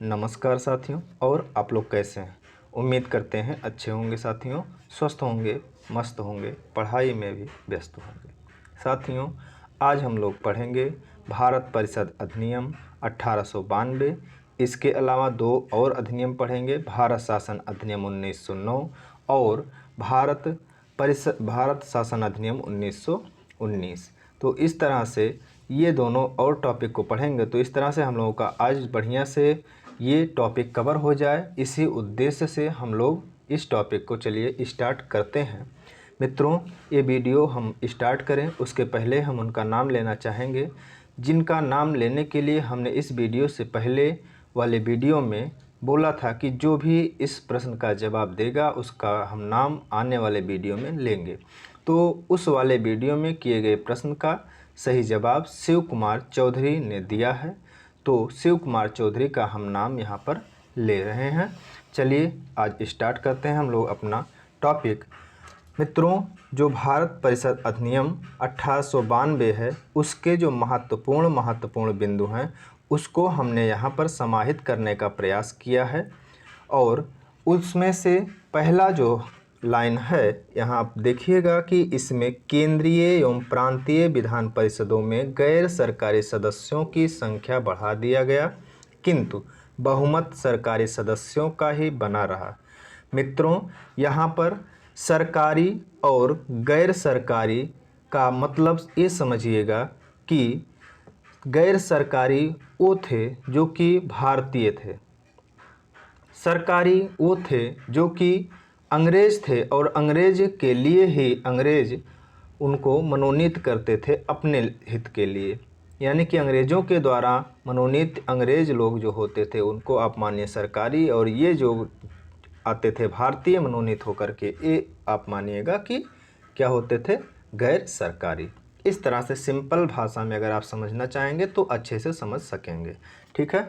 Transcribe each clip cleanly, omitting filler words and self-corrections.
नमस्कार साथियों। और आप लोग कैसे हैं? उम्मीद करते हैं अच्छे होंगे साथियों, स्वस्थ होंगे, मस्त होंगे, पढ़ाई में भी व्यस्त होंगे। साथियों, आज हम लोग पढ़ेंगे भारत परिषद अधिनियम 1892। इसके अलावा दो और अधिनियम पढ़ेंगे, भारत शासन अधिनियम 1909 और भारत शासन अधिनियम 1919। तो इस तरह से ये दोनों और टॉपिक को पढ़ेंगे तो इस तरह से हम लोगों का आज बढ़िया से ये टॉपिक कवर हो जाए। इसी उद्देश्य से हम लोग इस टॉपिक को चलिए स्टार्ट करते हैं। मित्रों, ये वीडियो हम स्टार्ट करें उसके पहले हम उनका नाम लेना चाहेंगे जिनका नाम लेने के लिए हमने इस वीडियो से पहले वाले वीडियो में बोला था कि जो भी इस प्रश्न का जवाब देगा उसका हम नाम आने वाले वीडियो में लेंगे। तो उस वाले वीडियो में किए गए प्रश्न का सही जवाब शिव कुमार चौधरी ने दिया है। तो शिव कुमार चौधरी का हम नाम यहाँ पर ले रहे हैं। चलिए आज स्टार्ट करते हैं हम लोग अपना टॉपिक। मित्रों, जो भारत परिषद अधिनियम 1892 है उसके जो महत्वपूर्ण बिंदु हैं उसको हमने यहाँ पर समाहित करने का प्रयास किया है। और उसमें से पहला जो लाइन है, यहाँ आप देखिएगा कि इसमें केंद्रीय एवं प्रांतीय विधान परिषदों में गैर सरकारी सदस्यों की संख्या बढ़ा दिया गया, किंतु बहुमत सरकारी सदस्यों का ही बना रहा। मित्रों, यहाँ पर सरकारी और गैर सरकारी का मतलब ये समझिएगा कि गैर सरकारी वो थे जो कि भारतीय थे, सरकारी वो थे जो कि अंग्रेज थे और अंग्रेज के लिए ही अंग्रेज उनको मनोनीत करते थे अपने हित के लिए। यानी कि अंग्रेज़ों के द्वारा मनोनीत अंग्रेज लोग जो होते थे उनको आप मानिए सरकारी, और ये जो आते थे भारतीय मनोनीत होकर के ये आप मानिएगा कि क्या होते थे, गैर सरकारी। इस तरह से सिंपल भाषा में अगर आप समझना चाहेंगे तो अच्छे से समझ सकेंगे, ठीक है।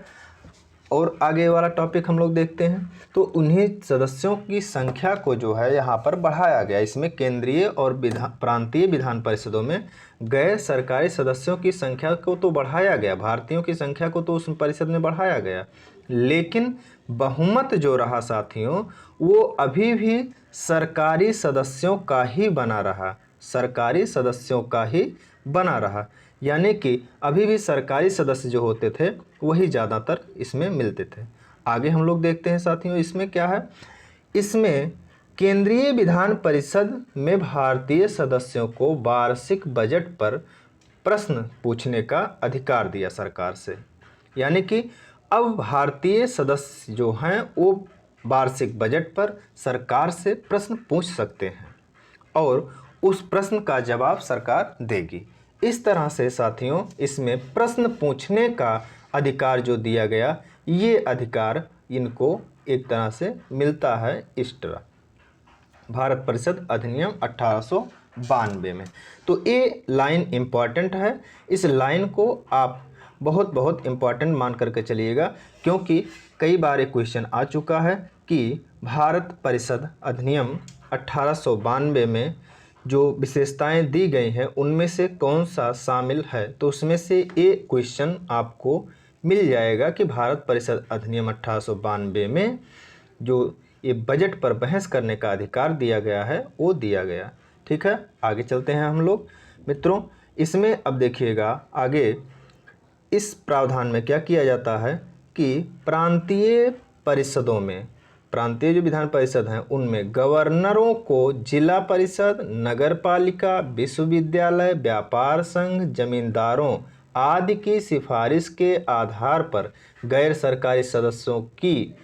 और आगे वाला टॉपिक हम लोग देखते हैं। तो उन्हीं सदस्यों की संख्या को जो है यहाँ पर बढ़ाया गया। इसमें केंद्रीय और प्रांतीय विधान परिषदों में गैर सरकारी सदस्यों की संख्या को तो बढ़ाया गया, भारतीयों की संख्या को तो उस परिषद में बढ़ाया गया, लेकिन बहुमत जो रहा साथियों वो अभी भी सरकारी सदस्यों का ही बना रहा, सरकारी सदस्यों का ही बना रहा। यानी कि अभी भी सरकारी सदस्य जो होते थे वही ज़्यादातर इसमें मिलते थे। आगे हम लोग देखते हैं साथियों, इसमें क्या है। इसमें केंद्रीय विधान परिषद में भारतीय सदस्यों को वार्षिक बजट पर प्रश्न पूछने का अधिकार दिया सरकार से। यानी कि अब भारतीय सदस्य जो हैं वो वार्षिक बजट पर सरकार से प्रश्न पूछ सकते हैं और उस प्रश्न का जवाब सरकार देगी। इस तरह से साथियों इसमें प्रश्न पूछने का अधिकार जो दिया गया, ये अधिकार इनको एक तरह से मिलता है एक्स्ट्रा भारत परिषद अधिनियम 1892 में। तो ये लाइन इम्पॉर्टेंट है, इस लाइन को आप बहुत इम्पॉर्टेंट मान करके चलिएगा, क्योंकि कई बार एक क्वेश्चन आ चुका है कि भारत परिषद अधिनियम 1892 में जो विशेषताएं दी गई हैं उनमें से कौन सा शामिल है। तो उसमें से एक क्वेश्चन आपको मिल जाएगा कि भारत परिषद अधिनियम 1892 में जो ये बजट पर बहस करने का अधिकार दिया गया है वो दिया गया, ठीक है। आगे चलते हैं हम लोग। मित्रों, इसमें अब देखिएगा आगे इस प्रावधान में क्या किया जाता है कि प्रांतीय परिषदों में, प्रांतीय जो विधान परिषद हैं उनमें गवर्नरों को जिला परिषद, नगर पालिका, विश्वविद्यालय, व्यापार संघ, जमींदारों आदि की सिफारिश के आधार पर गैर सरकारी सदस्यों की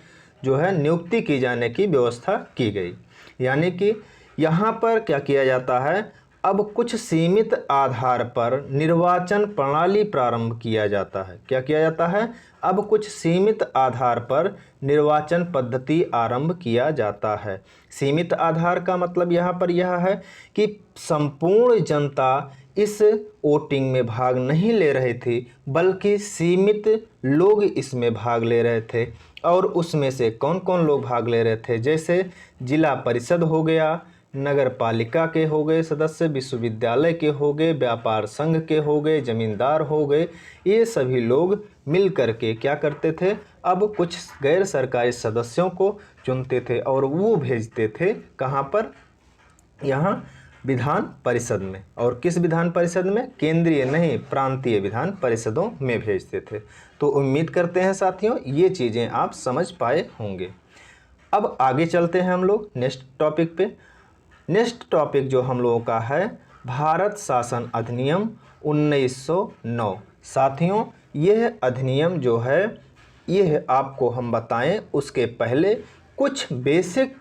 जो है नियुक्ति की जाने की व्यवस्था की गई। यानी कि यहाँ पर क्या किया जाता है, अब कुछ सीमित आधार पर निर्वाचन प्रणाली प्रारंभ किया जाता है। क्या किया जाता है, अब कुछ सीमित आधार पर निर्वाचन पद्धति आरंभ किया जाता है। सीमित आधार का मतलब यहाँ पर यह है कि संपूर्ण जनता इस वोटिंग में भाग नहीं ले रही थी, बल्कि सीमित लोग इसमें भाग ले रहे थे। और उसमें से कौन कौन लोग भाग ले रहे थे, जैसे जिला परिषद हो गया, नगर पालिका के हो गए सदस्य, विश्वविद्यालय के हो गए, व्यापार संघ के हो गए, जमींदार हो गए, ये सभी लोग मिल कर के क्या करते थे, अब कुछ गैर सरकारी सदस्यों को चुनते थे और वो भेजते थे कहाँ पर, यहाँ विधान परिषद में। और किस विधान परिषद में, केंद्रीय नहीं प्रांतीय विधान परिषदों में भेजते थे। तो उम्मीद करते हैं साथियों ये चीज़ें आप समझ पाए होंगे। अब आगे चलते हैं हम लोग नेक्स्ट टॉपिक पे। नेक्स्ट टॉपिक जो हम लोगों का है भारत शासन अधिनियम 1909। साथियों यह अधिनियम जो है यह आपको हम बताएं उसके पहले कुछ बेसिक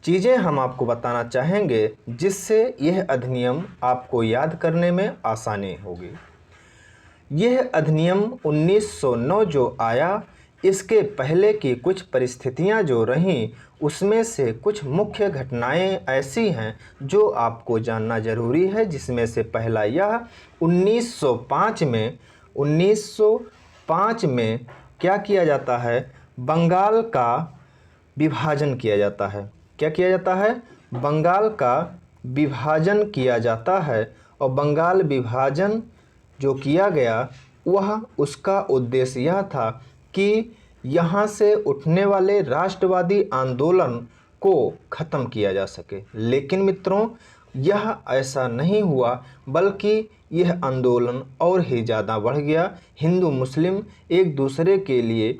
चीज़ें हम आपको बताना चाहेंगे जिससे यह अधिनियम आपको याद करने में आसानी होगी। यह अधिनियम 1909 जो आया इसके पहले की कुछ परिस्थितियां जो रहीं उसमें से कुछ मुख्य घटनाएं ऐसी हैं जो आपको जानना ज़रूरी है, जिसमें से पहला यह 1905 में क्या किया जाता है, बंगाल का विभाजन किया जाता है। क्या किया जाता है, बंगाल का विभाजन किया जाता है। और बंगाल विभाजन जो किया गया वह उसका उद्देश्य यह था कि यहाँ से उठने वाले राष्ट्रवादी आंदोलन को ख़त्म किया जा सके। लेकिन मित्रों यह ऐसा नहीं हुआ, बल्कि यह आंदोलन और ही ज़्यादा बढ़ गया। हिंदू मुस्लिम एक दूसरे के लिए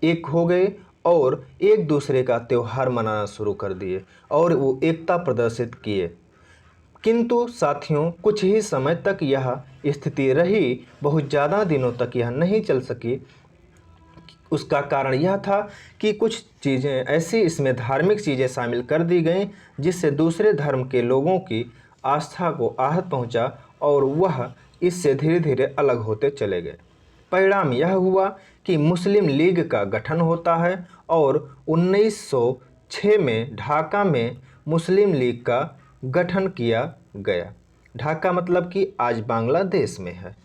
एक हो गए और एक दूसरे का त्यौहार मनाना शुरू कर दिए और वो एकता प्रदर्शित किए। किंतु साथियों कुछ ही समय तक यह स्थिति रही, बहुत ज़्यादा दिनों तक यह नहीं चल सकी। उसका कारण यह था कि कुछ चीज़ें ऐसी इसमें धार्मिक चीज़ें शामिल कर दी गईं जिससे दूसरे धर्म के लोगों की आस्था को आहत पहुंचा और वह इससे धीरे धीरे अलग होते चले गए। परिणाम यह हुआ कि मुस्लिम लीग का गठन होता है और 1906 में ढाका में मुस्लिम लीग का गठन किया गया। ढाका मतलब कि आज बांग्लादेश में है।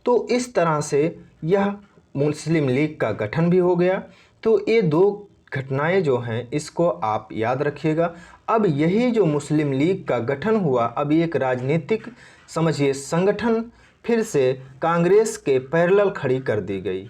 तो इस तरह से यह मुस्लिम लीग का गठन भी हो गया। तो ये दो घटनाएं जो हैं इसको आप याद रखिएगा। अब यही जो मुस्लिम लीग का गठन हुआ, अब एक राजनीतिक समझिए संगठन फिर से कांग्रेस के पैरेलल खड़ी कर दी गई।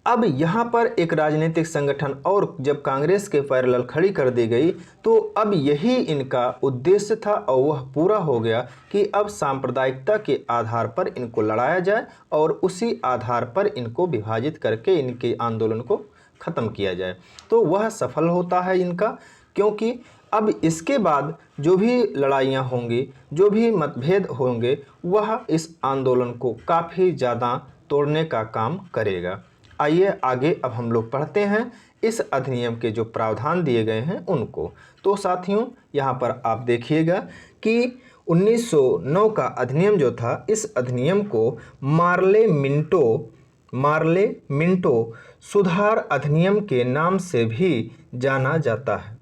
अब यहाँ पर एक राजनीतिक संगठन और जब कांग्रेस के पैरेलल खड़ी कर दी गई तो अब यही इनका उद्देश्य था और वह पूरा हो गया कि अब सांप्रदायिकता के आधार पर इनको लड़ाया जाए और उसी आधार पर इनको विभाजित करके इनके आंदोलन को ख़त्म किया जाए। तो वह सफल होता है इनका, क्योंकि अब इसके बाद जो भी लड़ाइयाँ होंगी, जो भी मतभेद होंगे, वह इस आंदोलन को काफ़ी ज़्यादा तोड़ने का काम करेगा। आइए आगे अब हम लोग पढ़ते हैं इस अधिनियम के जो प्रावधान दिए गए हैं उनको। तो साथियों यहाँ पर आप देखिएगा कि 1909 का अधिनियम जो था, इस अधिनियम को मार्ले मिंटो सुधार अधिनियम के नाम से भी जाना जाता है।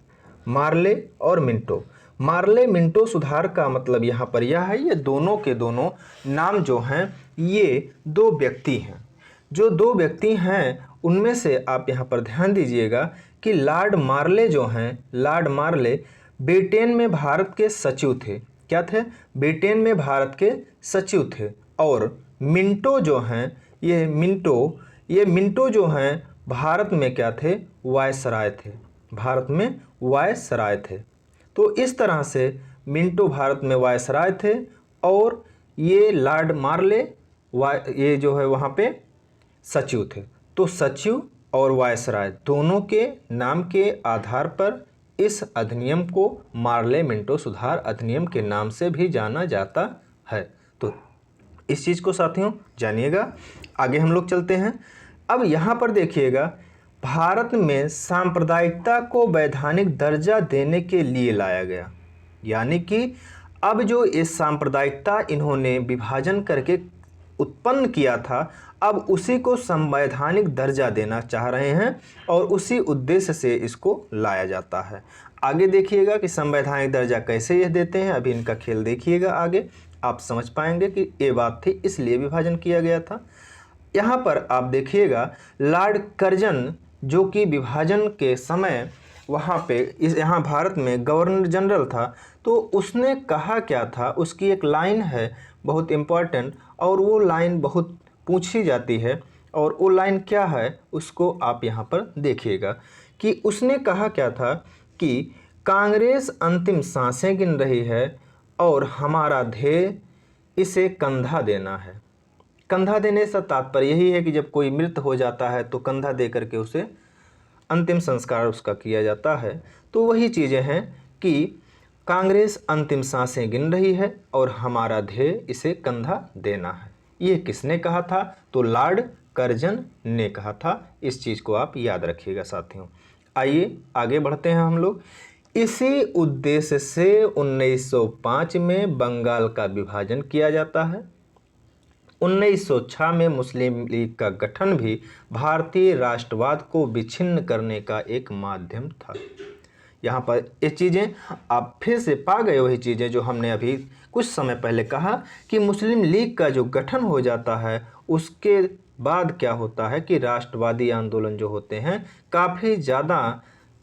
मार्ले और मिंटो, मार्ले मिंटो सुधार का मतलब यहाँ पर यह है, ये दोनों के दोनों नाम जो हैं ये दो व्यक्ति हैं। जो दो व्यक्ति हैं उनमें से आप यहाँ पर ध्यान दीजिएगा कि लॉर्ड मार्ले जो हैं, लॉर्ड मार्ले ब्रिटेन में भारत के सचिव थे। क्या थे? ब्रिटेन में भारत के सचिव थे। और मिंटो जो हैं, ये मिंटो जो हैं भारत में क्या थे? वायसराय थे। भारत में वायसराय थे। तो इस तरह से मिंटो भारत में वायसराय थे और ये लॉर्ड मार्ले ये जो है वहाँ पे सचिव थे। तो सचिव और वायसराय दोनों के नाम के आधार पर इस अधिनियम को मार्ले मिंटो सुधार अधिनियम के नाम से भी जाना जाता है। तो इस चीज़ को साथियों जानिएगा। आगे हम लोग चलते हैं। अब यहाँ पर देखिएगा, भारत में सांप्रदायिकता को वैधानिक दर्जा देने के लिए लाया गया। यानी कि अब जो इस सांप्रदायिकता इन्होंने विभाजन करके उत्पन्न किया था, अब उसी को संवैधानिक दर्जा देना चाह रहे हैं और उसी उद्देश्य से इसको लाया जाता है। आगे देखिएगा कि संवैधानिक दर्जा कैसे यह देते हैं, अभी इनका खेल देखिएगा, आगे आप समझ पाएंगे कि ये बात थी इसलिए विभाजन किया गया था। यहाँ पर आप देखिएगा लॉर्ड कर्जन जो कि विभाजन के समय वहाँ पे यहाँ भारत में गवर्नर जनरल था, तो उसने कहा क्या था, उसकी एक लाइन है बहुत इम्पॉर्टेंट और वो लाइन बहुत पूछी जाती है। और वो लाइन क्या है उसको आप यहाँ पर देखिएगा कि उसने कहा क्या था कि कांग्रेस अंतिम सांसें गिन रही है और हमारा ध्येय इसे कंधा देना है। कंधा देने से तात्पर्य यही है कि जब कोई मृत हो जाता है तो कंधा दे करके उसे अंतिम संस्कार उसका किया जाता है। तो वही चीज़ें हैं कि कांग्रेस अंतिम सांसें गिन रही है और हमारा ध्येय इसे कंधा देना है। ये किसने कहा था? तो लॉर्ड कर्जन ने कहा था। इस चीज़ को आप याद रखिएगा साथियों। आइए आगे बढ़ते हैं हम लोग। इसी उद्देश्य से 1905 में बंगाल का विभाजन किया जाता है। 1906 में मुस्लिम लीग का गठन भी भारतीय राष्ट्रवाद को विच्छिन्न करने का एक माध्यम था। यहाँ पर ये चीज़ें आप फिर से पा गए, वही चीज़ें जो हमने अभी कुछ समय पहले कहा कि मुस्लिम लीग का जो गठन हो जाता है उसके बाद क्या होता है कि राष्ट्रवादी आंदोलन जो होते हैं काफ़ी ज़्यादा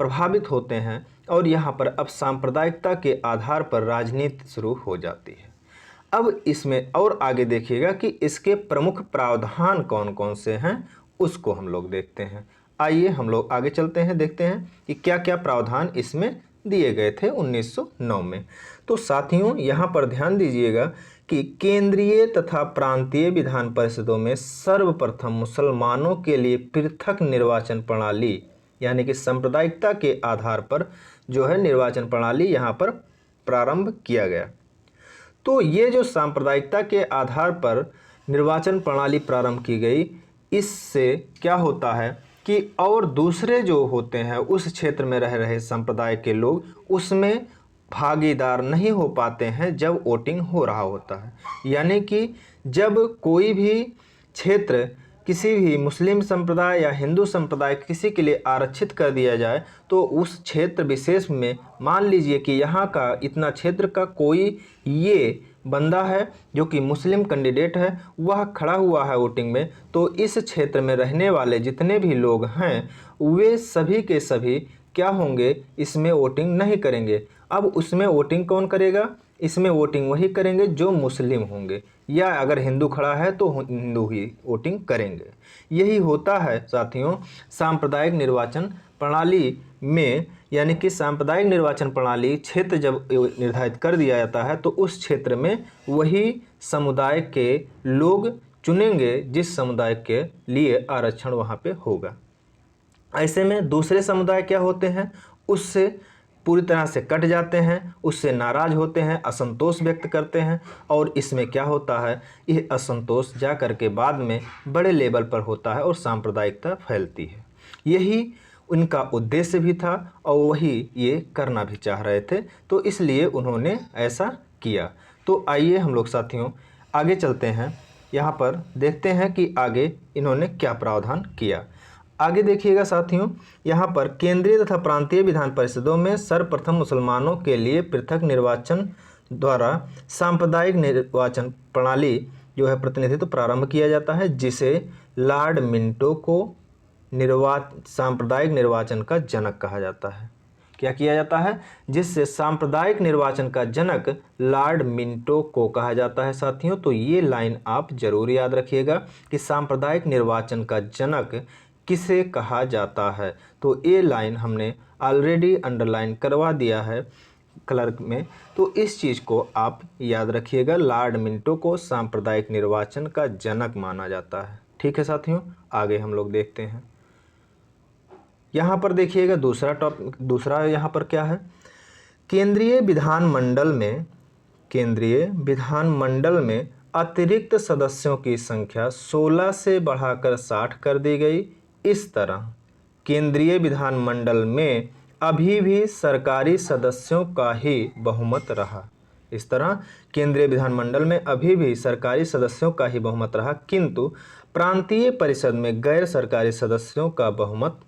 प्रभावित होते हैं और यहाँ पर अब सांप्रदायिकता के आधार पर राजनीति शुरू हो जाती है। अब इसमें और आगे देखिएगा कि इसके प्रमुख प्रावधान कौन कौन से हैं उसको हम लोग देखते हैं। आइए हम लोग आगे चलते हैं, देखते हैं कि क्या क्या प्रावधान इसमें दिए गए थे 1909 में। तो साथियों यहाँ पर ध्यान दीजिएगा कि केंद्रीय तथा प्रांतीय विधान परिषदों में सर्वप्रथम मुसलमानों के लिए पृथक निर्वाचन प्रणाली यानी कि सांप्रदायिकता के आधार पर जो है निर्वाचन प्रणाली यहाँ पर प्रारंभ किया गया। तो ये जो सांप्रदायिकता के आधार पर निर्वाचन प्रणाली प्रारंभ की गई, इससे क्या होता है कि और दूसरे जो होते हैं उस क्षेत्र में रह रहे संप्रदाय के लोग उसमें भागीदार नहीं हो पाते हैं जब वोटिंग हो रहा होता है। यानी कि जब कोई भी क्षेत्र किसी भी मुस्लिम संप्रदाय या हिंदू संप्रदाय किसी के लिए आरक्षित कर दिया जाए तो उस क्षेत्र विशेष में मान लीजिए कि यहाँ का इतना क्षेत्र का कोई ये बंदा है जो कि मुस्लिम कैंडिडेट है, वह खड़ा हुआ है वोटिंग में, तो इस क्षेत्र में रहने वाले जितने भी लोग हैं वे सभी के सभी क्या होंगे, इसमें वोटिंग नहीं करेंगे। अब उसमें वोटिंग कौन करेगा? इसमें वोटिंग वही करेंगे जो मुस्लिम होंगे, या अगर हिंदू खड़ा है तो हिंदू ही वोटिंग करेंगे। यही होता है साथियों सांप्रदायिक निर्वाचन प्रणाली में। यानी कि सांप्रदायिक निर्वाचन प्रणाली क्षेत्र जब निर्धारित कर दिया जाता है तो उस क्षेत्र में वही समुदाय के लोग चुनेंगे जिस समुदाय के लिए आरक्षण वहाँ पे होगा। ऐसे में दूसरे समुदाय क्या होते हैं, उससे पूरी तरह से कट जाते हैं, उससे नाराज़ होते हैं, असंतोष व्यक्त करते हैं और इसमें क्या होता है, ये असंतोष जा कर के बाद में बड़े लेवल पर होता है और सांप्रदायिकता फैलती है। यही उनका उद्देश्य भी था और वही ये करना भी चाह रहे थे, तो इसलिए उन्होंने ऐसा किया। तो आइए हम लोग साथियों आगे चलते हैं, यहाँ पर देखते हैं कि आगे इन्होंने क्या प्रावधान किया। आगे देखिएगा साथियों, यहाँ पर केंद्रीय तथा प्रांतीय विधान परिषदों में सर्वप्रथम मुसलमानों के लिए पृथक निर्वाचन द्वारा सांप्रदायिक निर्वाचन प्रणाली जो है प्रतिनिधित्व प्रारंभ किया जाता है, जिसे लॉर्ड मिंटो को सांप्रदायिक निर्वाचन का जनक कहा जाता है। क्या किया जाता है? जिससे सांप्रदायिक निर्वाचन का जनक लॉर्ड मिंटो को कहा जाता है साथियों। तो ये लाइन आप जरूर याद रखिएगा कि सांप्रदायिक निर्वाचन का जनक किसे कहा जाता है। तो ये लाइन हमने ऑलरेडी अंडरलाइन करवा दिया है कलर में, तो इस चीज़ को आप याद रखिएगा। लॉर्ड मिंटो को सांप्रदायिक निर्वाचन का जनक माना जाता है। ठीक है साथियों, आगे हम लोग देखते हैं। यहाँ पर देखिएगा दूसरा यहाँ पर क्या है, केंद्रीय विधानमंडल में अतिरिक्त सदस्यों की संख्या 16 से बढ़ाकर 60 कर दी गई। इस तरह केंद्रीय विधानमंडल में अभी भी सरकारी सदस्यों का ही बहुमत रहा। इस तरह केंद्रीय विधानमंडल में अभी भी सरकारी सदस्यों का ही बहुमत रहा, किंतु प्रांतीय परिषद में गैर सरकारी सदस्यों का बहुमत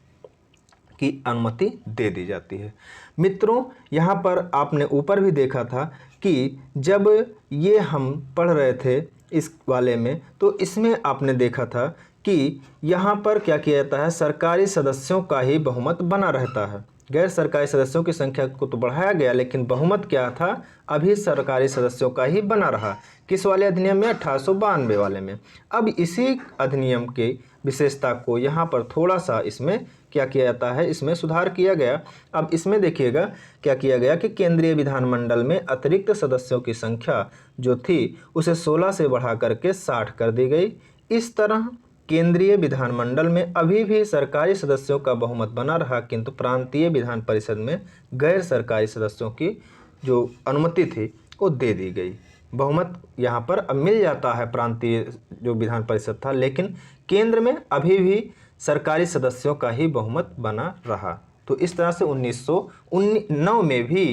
की अनुमति दे दी जाती है। मित्रों, यहाँ पर आपने ऊपर भी देखा था कि जब ये हम पढ़ रहे थे इस वाले में, तो इसमें आपने देखा था कि यहाँ पर क्या किया जाता है, सरकारी सदस्यों का ही बहुमत बना रहता है, गैर सरकारी सदस्यों की संख्या को तो बढ़ाया गया, लेकिन बहुमत क्या था, अभी सरकारी सदस्यों का ही बना रहा। किस वाले अधिनियम में? 1892 वाले में। अब इसी अधिनियम की विशेषता को यहाँ पर थोड़ा सा इसमें क्या किया जाता है, इसमें सुधार किया गया। अब इसमें देखिएगा क्या किया गया कि केंद्रीय विधानमंडल में अतिरिक्त सदस्यों की संख्या जो थी उसे 16 से बढ़ा करके 60 कर दी गई। इस तरह केंद्रीय विधानमंडल में अभी भी सरकारी सदस्यों का बहुमत बना रहा, किंतु प्रांतीय विधान परिषद में गैर सरकारी सदस्यों की जो अनुमति थी वो दे दी गई। बहुमत यहाँ पर अब मिल जाता है प्रांतीय जो विधान परिषद था, लेकिन केंद्र में अभी भी सरकारी सदस्यों का ही बहुमत बना रहा। तो इस तरह से 1909 में भी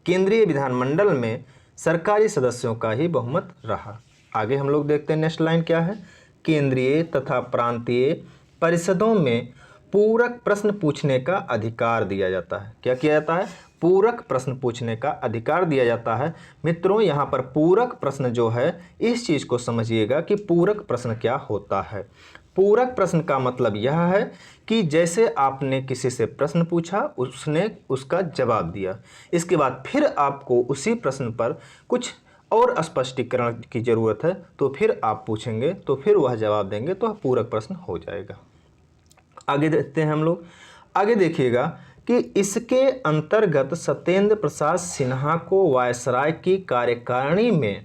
केंद्रीय विधानमंडल में सरकारी सदस्यों का ही बहुमत रहा। आगे हम लोग देखते हैं नेक्स्ट लाइन क्या है। केंद्रीय तथा प्रांतीय परिषदों में पूरक प्रश्न पूछने का अधिकार दिया जाता है। क्या किया जाता है? पूरक प्रश्न पूछने का अधिकार दिया जाता है। मित्रों, यहाँ पर पूरक प्रश्न जो है, इस चीज़ को समझिएगा कि पूरक प्रश्न क्या होता है। पूरक प्रश्न का मतलब यह है कि जैसे आपने किसी से प्रश्न पूछा, उसने उसका जवाब दिया, इसके बाद फिर आपको उसी प्रश्न पर कुछ और स्पष्टीकरण की ज़रूरत है, तो फिर आप पूछेंगे, तो फिर वह जवाब देंगे, तो पूरक प्रश्न हो जाएगा। आगे देखते हैं हम लोग। आगे देखिएगा कि इसके अंतर्गत सत्येंद्र प्रसाद सिन्हा को वायसराय की कार्यकारिणी में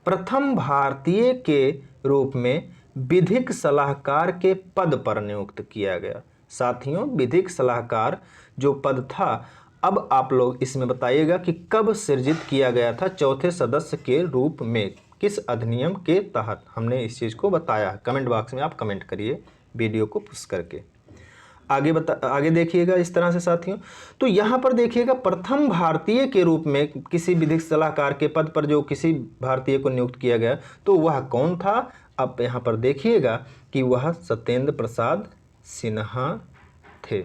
प्रथम भारतीय के रूप में विधिक सलाहकार के पद पर नियुक्त किया गया। साथियों, विधिक सलाहकार जो पद था, अब आप लोग इसमें बताइएगा कि कब सृजित किया गया था चौथे सदस्य के रूप में, किस अधिनियम के तहत। हमने इस चीज़ को बताया है, कमेंट बॉक्स में आप कमेंट करिए वीडियो को पुश करके। आगे देखिएगा इस तरह से साथियों। तो यहाँ पर देखिएगा प्रथम भारतीय के रूप में किसी विधिक सलाहकार के पद पर जो किसी भारतीय को नियुक्त किया गया, तो वह कौन था? अब यहाँ पर देखिएगा कि वह सत्येंद्र प्रसाद सिन्हा थे।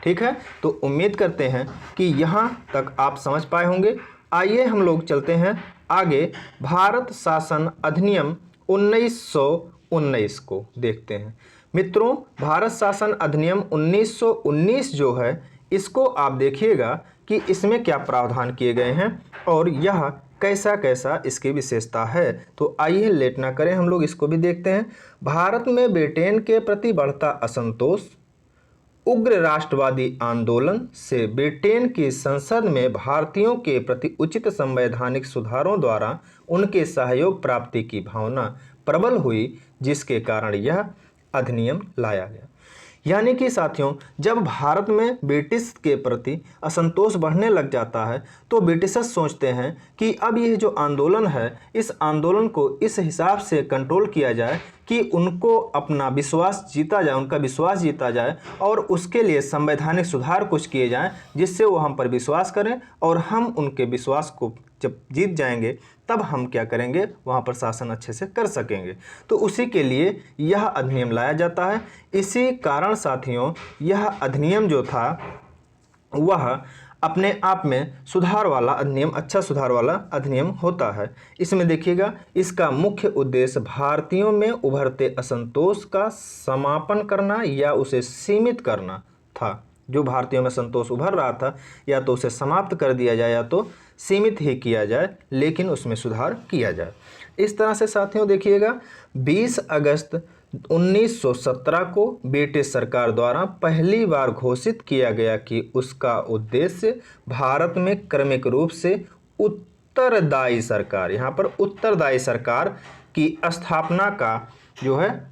ठीक है, तो उम्मीद करते हैं कि यहाँ तक आप समझ पाए होंगे। आइए हम लोग चलते हैं आगे। भारत शासन अधिनियम 1919 को देखते हैं। मित्रों, भारत शासन अधिनियम 1919 जो है, इसको आप देखिएगा कि इसमें क्या प्रावधान किए गए हैं और यह कैसा कैसा इसकी विशेषता है। तो आइए लेट ना करें, हम लोग इसको भी देखते हैं। भारत में ब्रिटेन के प्रति बढ़ता असंतोष, उग्र राष्ट्रवादी आंदोलन से ब्रिटेन की संसद में भारतीयों के प्रति उचित संवैधानिक सुधारों द्वारा उनके सहयोग प्राप्ति की भावना प्रबल हुई, जिसके कारण यह अधिनियम लाया गया। यानी कि साथियों, जब भारत में ब्रिटिश के प्रति असंतोष बढ़ने लग जाता है, तो ब्रिटिशर्स सोचते हैं कि अब यह जो आंदोलन है, इस आंदोलन को इस हिसाब से कंट्रोल किया जाए कि उनको अपना विश्वास जीता जाए, उनका विश्वास जीता जाए, और उसके लिए संवैधानिक सुधार कुछ किए जाएं, जिससे वो हम पर विश्वास करें, और हम उनके विश्वास को जब जीत जाएंगे तब हम क्या करेंगे, वहाँ पर शासन अच्छे से कर सकेंगे। तो उसी के लिए यह अधिनियम लाया जाता है। इसी कारण साथियों, यह अधिनियम जो था वह अपने आप में सुधार वाला अधिनियम, अच्छा सुधार वाला अधिनियम होता है। इसमें देखिएगा, इसका मुख्य उद्देश्य भारतीयों में उभरते असंतोष का समापन करना या उसे सीमित करना था। जो भारतीयों में संतोष उभर रहा था, या तो उसे समाप्त कर दिया जाए या तो सीमित ही किया जाए, लेकिन उसमें सुधार किया जाए। इस तरह से साथियों देखिएगा, 20 अगस्त 1917 को ब्रिटिश सरकार द्वारा पहली बार घोषित किया गया कि उसका उद्देश्य भारत में क्रमिक रूप से उत्तरदायी सरकार, यहाँ पर उत्तरदायी सरकार की स्थापना का जो है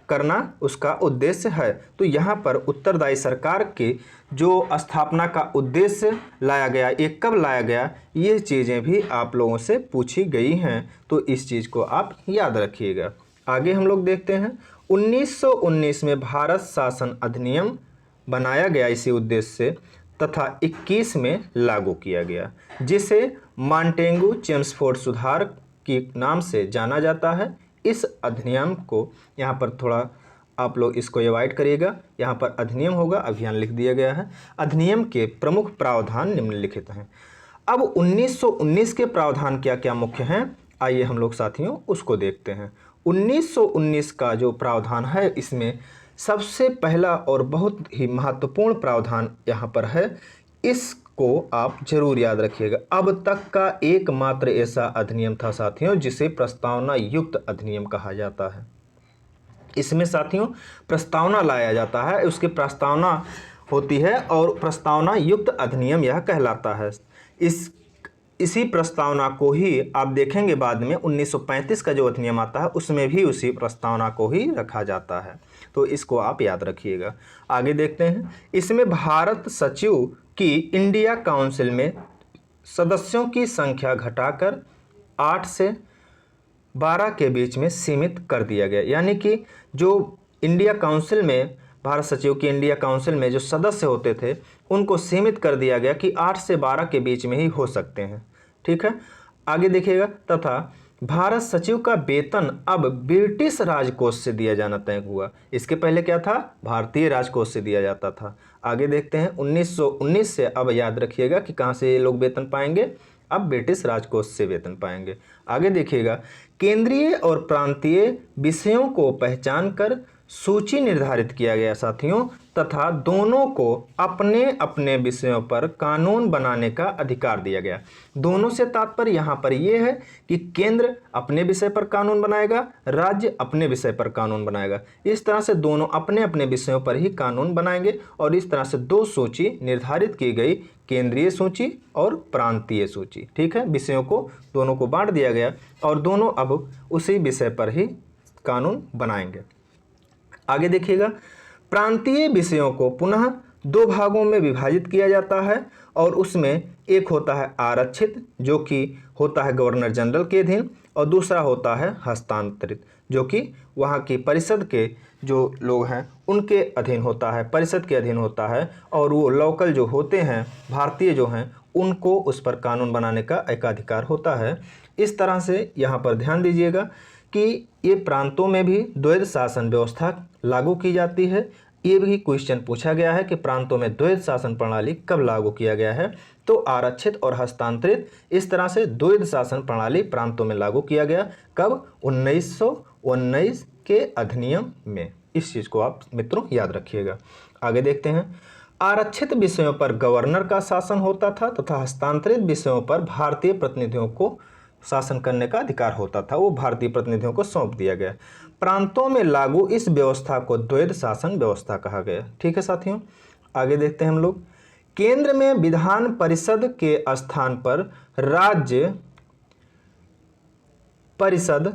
करना उसका उद्देश्य है। तो यहाँ पर उत्तरदायी सरकार के जो स्थापना का उद्देश्य लाया गया, ये कब लाया गया, ये चीज़ें भी आप लोगों से पूछी गई हैं, तो इस चीज़ को आप याद रखिएगा। आगे हम लोग देखते हैं। 1919 में भारत शासन अधिनियम बनाया गया इसी उद्देश्य से, तथा 21 में लागू किया गया, जिसे मॉन्टेगू चेम्सफोर्ड सुधार के नाम से जाना जाता है। इस अधिनियम को यहाँ पर थोड़ा आप लोग इसको अवॉइड करिएगा, यहाँ पर अधिनियम होगा, अभियान लिख दिया गया है। अधिनियम के प्रमुख प्रावधान निम्नलिखित हैं। अब 1919 के प्रावधान क्या क्या मुख्य हैं, आइए हम लोग साथियों उसको देखते हैं। 1919 का जो प्रावधान है, इसमें सबसे पहला और बहुत ही महत्वपूर्ण प्रावधान यहाँ पर है, इसको आप जरूर याद रखिएगा। अब तक का एकमात्र ऐसा अधिनियम था साथियों जिसे प्रस्तावना युक्त अधिनियम कहा जाता है। इसमें साथियों प्रस्तावना लाया जाता है, उसकी प्रस्तावना होती है और प्रस्तावना युक्त अधिनियम यह कहलाता है। इसी प्रस्तावना को ही आप देखेंगे बाद में 1935 का जो अधिनियम आता है उसमें भी उसी प्रस्तावना को ही रखा जाता है, तो इसको आप याद रखिएगा। आगे देखते हैं। इसमें भारत सचिव की इंडिया काउंसिल में सदस्यों की संख्या घटाकर 8 से 12 के बीच में सीमित कर दिया गया, यानी कि जो इंडिया काउंसिल में, भारत सचिव की इंडिया काउंसिल में जो सदस्य होते थे उनको सीमित कर दिया गया कि 8 से 12 के बीच में ही हो सकते हैं। ठीक है, आगे देखिएगा। तथा भारत सचिव का वेतन अब ब्रिटिश राजकोष से दिया जाना तय हुआ। इसके पहले क्या था, भारतीय राजकोष से दिया जाता था। आगे देखते हैं 1919 से, अब याद रखिएगा कि कहाँ से ये लोग वेतन पाएंगे, अब ब्रिटिश राजकोष से वेतन पाएंगे। आगे देखिएगा। केंद्रीय और प्रांतीय विषयों को पहचान कर सूची निर्धारित किया गया साथियों, तथा दोनों को अपने अपने विषयों पर कानून बनाने का अधिकार दिया गया। दोनों से तात्पर्य यहाँ पर यह है कि केंद्र अपने विषय पर कानून बनाएगा, राज्य अपने विषय पर कानून बनाएगा। इस तरह से दोनों अपने अपने विषयों पर ही कानून बनाएंगे और इस तरह से दो सूची निर्धारित की गई, केंद्रीय सूची और प्रांतीय सूची। ठीक है, विषयों को दोनों को बांट दिया गया और दोनों अब उसी विषय पर ही कानून बनाएंगे। आगे देखिएगा। प्रांतीय विषयों को पुनः दो भागों में विभाजित किया जाता है और उसमें एक होता है आरक्षित, जो कि होता है गवर्नर जनरल के अधीन, और दूसरा होता है हस्तांतरित, जो कि वहाँ की परिषद के जो लोग हैं उनके अधीन होता है, परिषद के अधीन होता है, और वो लोकल जो होते हैं, भारतीय जो हैं, उनको उस पर कानून बनाने का एकाधिकार होता है। इस तरह से यहाँ पर ध्यान दीजिएगा कि ये प्रांतों में भी द्वैध शासन व्यवस्था लागू की जाती है। ये भी क्वेश्चन पूछा गया है कि प्रांतों में द्वैध शासन प्रणाली कब लागू किया गया है, तो आरक्षित और हस्तांतरित, इस तरह से द्वैध शासन प्रणाली प्रांतों में लागू किया गया। कब? 1919 के अधिनियम में। इस चीज़ को आप मित्रों याद रखिएगा। आगे देखते हैं। आरक्षित विषयों पर गवर्नर का शासन होता था तथा हस्तांतरित विषयों पर भारतीय प्रतिनिधियों को शासन करने का अधिकार होता था, वो भारतीय प्रतिनिधियों को सौंप दिया गया। प्रांतों में लागू इस व्यवस्था को द्वैध शासन व्यवस्था कहा गया। ठीक है साथियों, आगे देखते हैं हम लोग। केंद्र में विधान परिषद के स्थान पर राज्य परिषद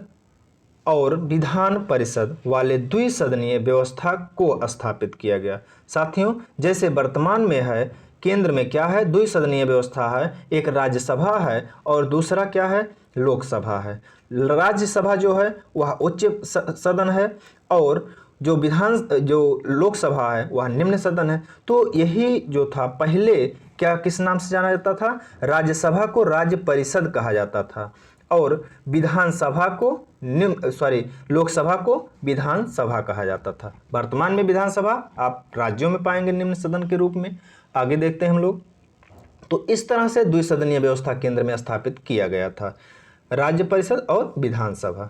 और विधान परिषद वाले द्विसदनीय व्यवस्था को स्थापित किया गया। साथियों, जैसे वर्तमान में है, केंद्र में क्या है, द्विसदनीय व्यवस्था है, एक राज्यसभा है और दूसरा क्या है, लोकसभा है। राज्यसभा जो है वह उच्च सदन है और जो लोकसभा है वह निम्न सदन है। तो यही जो था पहले क्या किस नाम से जाना जाता था, राज्यसभा को राज्य परिषद कहा जाता था और विधानसभा को लोकसभा को विधानसभा कहा जाता था। वर्तमान में विधानसभा आप राज्यों में पाएंगे निम्न सदन के रूप में। आगे देखते हैं हम लोग। तो इस तरह से द्विसदनीय व्यवस्था केंद्र में स्थापित किया गया था, राज्य परिषद और विधानसभा,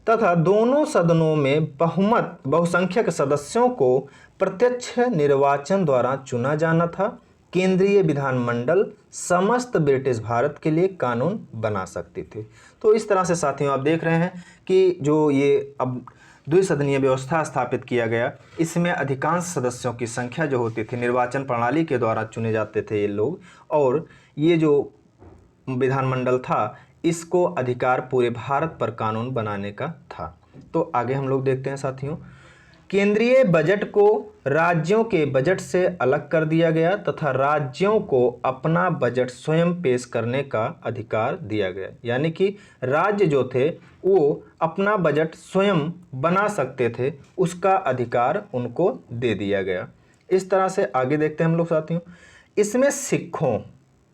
तथा दोनों सदनों में बहुसंख्यक सदस्यों को प्रत्यक्ष निर्वाचन द्वारा चुना जाना था। केंद्रीय विधानमंडल समस्त ब्रिटिश भारत के लिए कानून बना सकती थी। तो इस तरह से साथियों आप देख रहे हैं कि जो ये अब द्विसदनीय व्यवस्था स्थापित किया गया, इसमें अधिकांश सदस्यों की संख्या जो होती थी निर्वाचन प्रणाली के द्वारा चुने जाते थे ये लोग, और ये जो विधानमंडल था इसको अधिकार पूरे भारत पर कानून बनाने का था। तो आगे हम लोग देखते हैं साथियों। केंद्रीय बजट को राज्यों के बजट से अलग कर दिया गया तथा राज्यों को अपना बजट स्वयं पेश करने का अधिकार दिया गया, यानी कि राज्य जो थे वो अपना बजट स्वयं बना सकते थे, उसका अधिकार उनको दे दिया गया। इस तरह से आगे देखते हैं हम लोग साथियों। इसमें सिखों,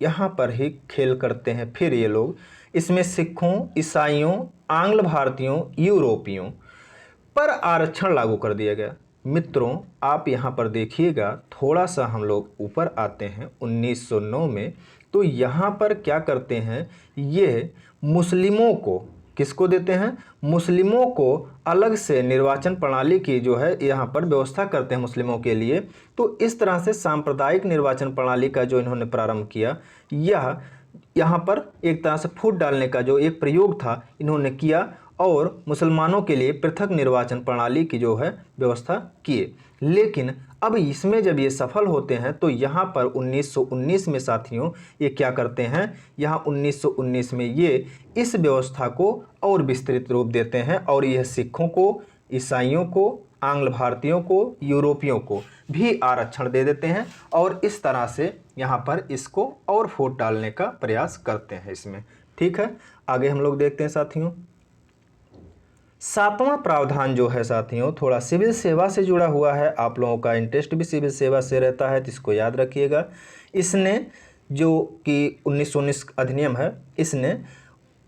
यहाँ पर ही खेल करते हैं फिर ये लोग, इसमें सिखों, ईसाइयों, आंग्ल भारतीयों, यूरोपियों पर आरक्षण लागू कर दिया गया। मित्रों आप यहाँ पर देखिएगा, थोड़ा सा हम लोग ऊपर आते हैं 1909 में, तो यहाँ पर क्या करते हैं, ये मुस्लिमों को किसको देते हैं? मुस्लिमों को अलग से निर्वाचन प्रणाली की जो है यहाँ पर व्यवस्था करते हैं मुस्लिमों के लिए। तो इस तरह से सांप्रदायिक निर्वाचन प्रणाली का जो इन्होंने प्रारंभ किया, यह यहाँ पर एक तरह से फूट डालने का जो एक प्रयोग था इन्होंने किया और मुसलमानों के लिए पृथक निर्वाचन प्रणाली की जो है व्यवस्था किए। लेकिन अब इसमें जब ये सफल होते हैं तो यहाँ पर 1919 में साथियों ये क्या करते हैं, यहाँ 1919 में ये इस व्यवस्था को और विस्तृत रूप देते हैं और यह सिखों को, ईसाइयों को, आंग्ल भारतीयों को, यूरोपियों को भी आरक्षण दे देते हैं और इस तरह से यहाँ पर इसको और फूट डालने का प्रयास करते हैं इसमें। ठीक है, आगे हम लोग देखते हैं साथियों। 7वां प्रावधान जो है साथियों थोड़ा सिविल सेवा से जुड़ा हुआ है। आप लोगों का इंटरेस्ट भी सिविल सेवा से रहता है तो इसको याद रखिएगा। इसने जो कि 1919 अधिनियम है, इसने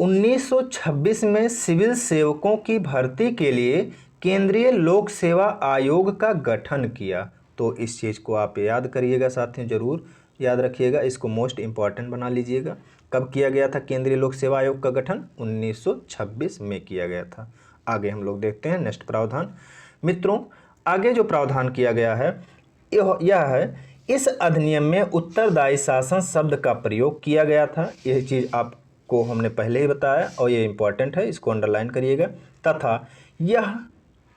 1926 में सिविल सेवकों की भर्ती के लिए केंद्रीय लोक सेवा आयोग का गठन किया। तो इस चीज़ को आप याद करिएगा साथियों, ज़रूर याद रखिएगा, इसको मोस्ट इम्पॉर्टेंट बना लीजिएगा। कब किया गया था केंद्रीय लोक सेवा आयोग का गठन? 1926 में किया गया था। आगे हम लोग देखते हैं नेक्स्ट प्रावधान। मित्रों, आगे जो प्रावधान किया गया है यह है, इस अधिनियम में उत्तरदायी शासन शब्द का प्रयोग किया गया था। यह चीज़ आपको हमने पहले ही बताया और ये इम्पॉर्टेंट है, इसको अंडरलाइन करिएगा। तथा यह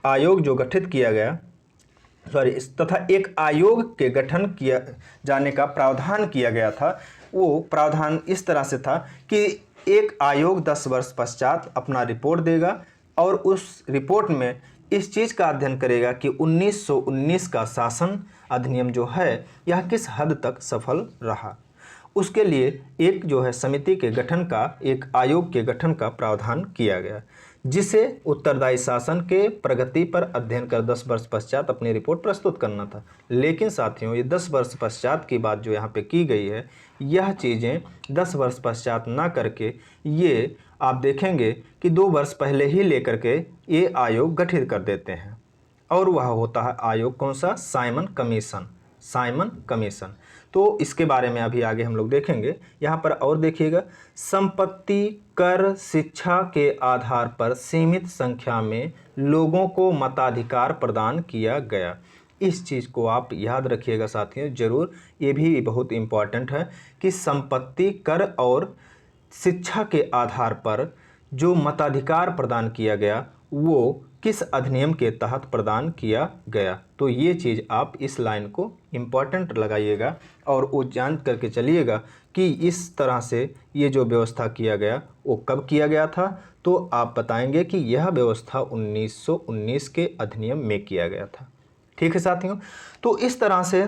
आयोग जो गठित किया गया, तथा एक आयोग के गठन किया जाने का प्रावधान किया गया था। वो प्रावधान इस तरह से था कि एक आयोग 10 वर्ष पश्चात अपना रिपोर्ट देगा और उस रिपोर्ट में इस चीज़ का अध्ययन करेगा कि 1919 का शासन अधिनियम जो है यह किस हद तक सफल रहा। उसके लिए एक जो है समिति के गठन का, एक आयोग के गठन का प्रावधान किया गया, जिसे उत्तरदायी शासन के प्रगति पर अध्ययन कर 10 वर्ष पश्चात अपनी रिपोर्ट प्रस्तुत करना था। लेकिन साथियों ये 10 वर्ष पश्चात की बात जो यहाँ पे की गई है, यह चीज़ें 10 वर्ष पश्चात ना करके ये आप देखेंगे कि 2 वर्ष पहले ही लेकर के ये आयोग गठित कर देते हैं। और वह होता है आयोग कौन सा? Simon commission. Simon commission. तो इसके बारे में अभी आगे हम लोग देखेंगे। यहाँ पर और देखिएगा, संपत्ति कर शिक्षा के आधार पर सीमित संख्या में लोगों को मताधिकार प्रदान किया गया। इस चीज़ को आप याद रखिएगा साथियों, ज़रूर, ये भी बहुत इम्पॉर्टेंट है कि संपत्ति कर और शिक्षा के आधार पर जो मताधिकार प्रदान किया गया वो किस अधिनियम के तहत प्रदान किया गया। तो ये चीज़ आप इस लाइन को इम्पॉर्टेंट लगाइएगा और वो जान करके चलिएगा कि इस तरह से ये जो व्यवस्था किया गया वो कब किया गया था। तो आप बताएंगे कि यह व्यवस्था 1919 के अधिनियम में किया गया था। ठीक है साथियों, तो इस तरह से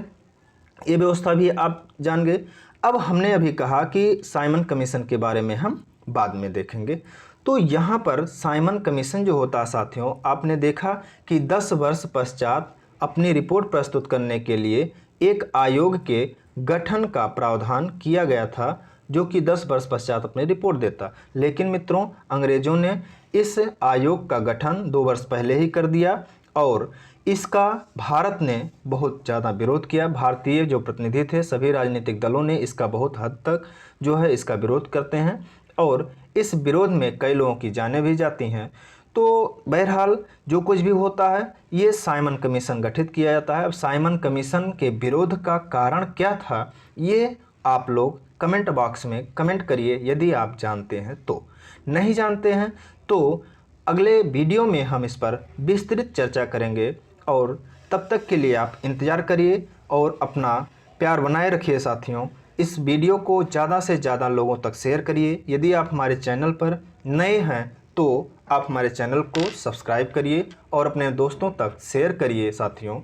ये व्यवस्था भी आप जान गए। अब हमने अभी कहा कि साइमन कमीशन के बारे में हम बाद में देखेंगे। तो यहाँ पर साइमन कमीशन जो होता है साथियों, आपने देखा कि 10 वर्ष पश्चात अपनी रिपोर्ट प्रस्तुत करने के लिए एक आयोग के गठन का प्रावधान किया गया था, जो कि 10 वर्ष पश्चात अपनी रिपोर्ट देता। लेकिन मित्रों, अंग्रेज़ों ने इस आयोग का गठन 2 वर्ष पहले ही कर दिया और इसका भारत ने बहुत ज़्यादा विरोध किया। भारतीय जो प्रतिनिधि थे, सभी राजनीतिक दलों ने इसका बहुत हद तक जो है इसका विरोध करते हैं और इस विरोध में कई लोगों की जानें भी जाती हैं। तो बहरहाल जो कुछ भी होता है, ये साइमन कमीशन गठित किया जाता है। अब साइमन कमीशन के विरोध का कारण क्या था, ये आप लोग कमेंट बॉक्स में कमेंट करिए यदि आप जानते हैं तो। नहीं जानते हैं तो अगले वीडियो में हम इस पर विस्तृत चर्चा करेंगे और तब तक के लिए आप इंतज़ार करिए और अपना प्यार बनाए रखिए साथियों। इस वीडियो को ज़्यादा से ज़्यादा लोगों तक शेयर करिए। यदि आप हमारे चैनल पर नए हैं तो आप हमारे चैनल को सब्सक्राइब करिए और अपने दोस्तों तक शेयर करिए साथियों,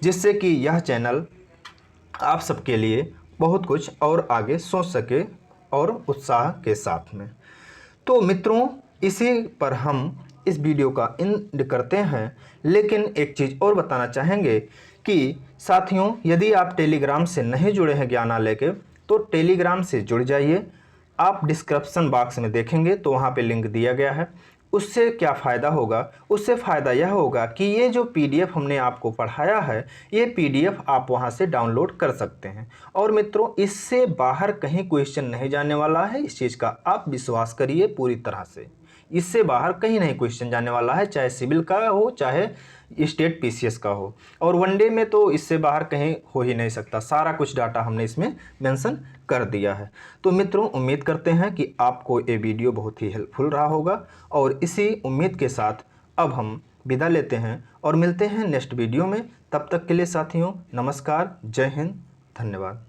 जिससे कि यह चैनल आप सबके लिए बहुत कुछ और आगे सोच सके और उत्साह के साथ में। तो मित्रों, इसी पर हम इस वीडियो का एंड करते हैं। लेकिन एक चीज़ और बताना चाहेंगे कि साथियों, यदि आप टेलीग्राम से नहीं जुड़े हैं ज्ञानालय के, तो टेलीग्राम से जुड़ जाइए। आप डिस्क्रिप्शन बॉक्स में देखेंगे तो वहाँ पे लिंक दिया गया है। उससे क्या फ़ायदा होगा? उससे फ़ायदा यह होगा कि ये जो PDF हमने आपको पढ़ाया है, ये PDF आप वहाँ से डाउनलोड कर सकते हैं। और मित्रों, इससे बाहर कहीं क्वेश्चन नहीं जाने वाला है, इस चीज़ का आप विश्वास करिए पूरी तरह से। इससे बाहर कहीं नहीं क्वेश्चन जाने वाला है, चाहे सिविल का हो चाहे स्टेट पीसीएस का हो। और वनडे में तो इससे बाहर कहीं हो ही नहीं सकता, सारा कुछ डाटा हमने इसमें मेंशन कर दिया है। तो मित्रों, उम्मीद करते हैं कि आपको ये वीडियो बहुत ही हेल्पफुल रहा होगा, और इसी उम्मीद के साथ अब हम विदा लेते हैं और मिलते हैं नेक्स्ट वीडियो में। तब तक के लिए साथियों, नमस्कार, जय हिंद, धन्यवाद।